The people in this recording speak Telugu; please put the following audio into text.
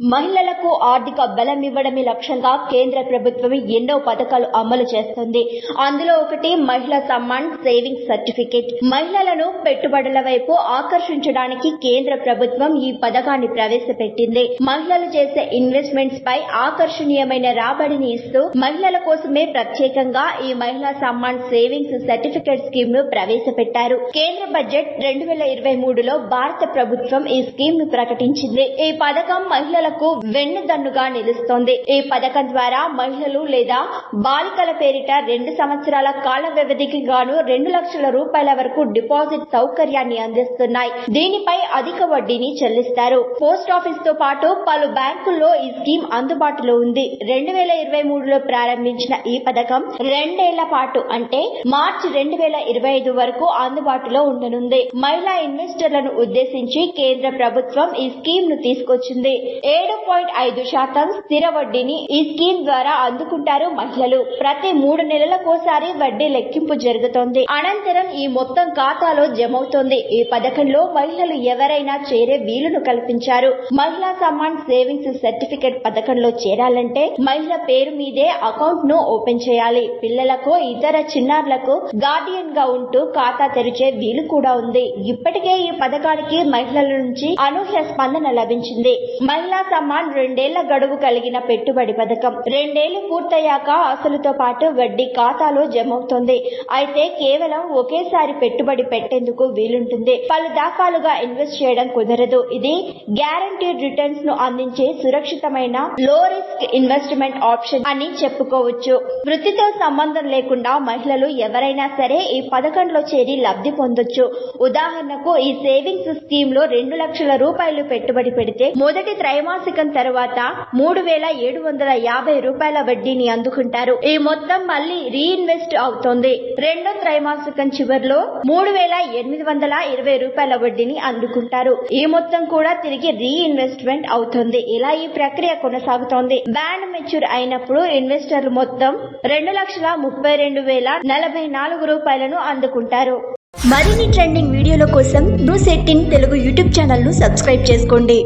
మహిళలకు ఆర్థిక బలం ఇవ్వడమే లక్ష్యంగా కేంద్ర ప్రభుత్వం ఎన్నో పథకాలు అమలు చేస్తుంది. అందులో ఒకటి మహిళా సమ్మాన్ సేవింగ్స్ సర్టిఫికేట్. మహిళలను పెట్టుబడుల వైపు ఆకర్షించడానికి కేంద్ర ప్రభుత్వం ఈ పథకాన్ని ప్రవేశపెట్టింది. మహిళలు చేసే ఇన్వెస్ట్మెంట్స్ పై ఆకర్షణీయమైన రాబడిని ఇస్తూ మహిళల కోసమే ప్రత్యేకంగా ఈ మహిళా సమ్మాన్ సేవింగ్స్ సర్టిఫికేట్ స్కీమ్ ను ప్రవేశపెట్టారు. కేంద్ర బడ్జెట్ 2023లో భారత ప్రభుత్వం ఈ స్కీమ్ ను ప్రకటించింది. ఈ పథకం మహిళల వెన్నుదన్నుగా నిలుస్తోంది. ఈ పథకం ద్వారా మహిళలు లేదా బాలికల పేరిట 2 సంవత్సరాల కాల వ్యవధికి గాను 2 లక్షల రూపాయల వరకు డిపాజిట్ సౌకర్యాన్ని అందిస్తున్నాయి. దీనిపై అధిక వడ్డీని చెల్లిస్తారు. పోస్టాఫీస్ తో పాటు పలు బ్యాంకుల్లో ఈ స్కీమ్ అందుబాటులో ఉంది. 2023లో ప్రారంభించిన ఈ పథకం 2 ఏళ్ల పాటు అంటే మార్చి 2025 వరకు అందుబాటులో ఉండనుంది. మహిళా ఇన్వెస్టర్లను ఉద్దేశించి కేంద్ర ప్రభుత్వం ఈ స్కీమ్ ను తీసుకొచ్చింది. 7.5% స్థిర వడ్డీని ఈ స్కీమ్ ద్వారా అందుకుంటారు మహిళలు. ప్రతి 3 నెలలకోసారి వడ్డీ లెక్కింపు జరుగుతోంది. అనంతరం ఈ మొత్తం ఖాతాలో జమవుతోంది. ఈ పథకంలో మహిళలు ఎవరైనా చేరే వీలును కల్పించారు. మహిళా సమ్మాన్ సేవింగ్స్ సర్టిఫికేట్ పథకంలో చేరాలంటే మహిళ పేరు మీదే అకౌంట్ ను ఓపెన్ చేయాలి. పిల్లలకు ఇతర చిన్నారులకు గార్డియన్ గా ఉంటూ ఖాతా తెరిచే వీలు కూడా ఉంది. ఇప్పటికే ఈ పథకానికి మహిళల నుంచి అనూహ్య స్పందన లభించింది. మహిళా సమ్మాన్ 2 ఏళ్ల గడువు కలిగిన పెట్టుబడి పథకం. 2 ఏళ్లు పూర్తయ్యాక అసలుతో పాటు వడ్డీ ఖాతాలో జమవుతోంది. అయితే కేవలం ఒకేసారి పెట్టుబడి పెట్టేందుకు వీలుంటుంది. పలు దఫాలుగా ఇన్వెస్ట్ చేయడం కుదరదు. ఇది గ్యారంటీడ్ రిటర్న్స్ ను అందించే సురక్షితమైన లో రిస్క్ ఇన్వెస్ట్మెంట్ ఆప్షన్ అని చెప్పుకోవచ్చు. వృత్తితో సంబంధం లేకుండా మహిళలు ఎవరైనా సరే ఈ పథకంలో చేరి లబ్ధి పొందొచ్చు. ఉదాహరణకు ఈ సేవింగ్స్ స్కీమ్ లో 2 లక్షల రూపాయలు పెట్టుబడి పెడితే మొదటి త్రైమాసికం తర్వాత 3,750 రూపాయల వడ్డీని అందుకుంటారు. ఈ మొత్తం మళ్లీ రీఇన్వెస్ట్ అవుతోంది. రెండో త్రైమాసికం చివరిలో 3,820 రూపాయల వడ్డీని అందుకుంటారు. ఈ మొత్తం కూడా తిరిగి రీఇన్వెస్ట్మెంట్ అవుతుంది. ఇలా ఈ ప్రక్రియ కొనసాగుతోంది. బ్యాండ్ మెచ్యూర్ అయినప్పుడు ఇన్వెస్టర్లు మొత్తం 2,32,044 రూపాయలను అందుకుంటారు. మరిన్ని ట్రెండింగ్ వీడియోల కోసం న్యూస్ 18 తెలుగు యూట్యూబ్ ఛానల్ ను సబ్స్క్రైబ్ చేసుకోండి.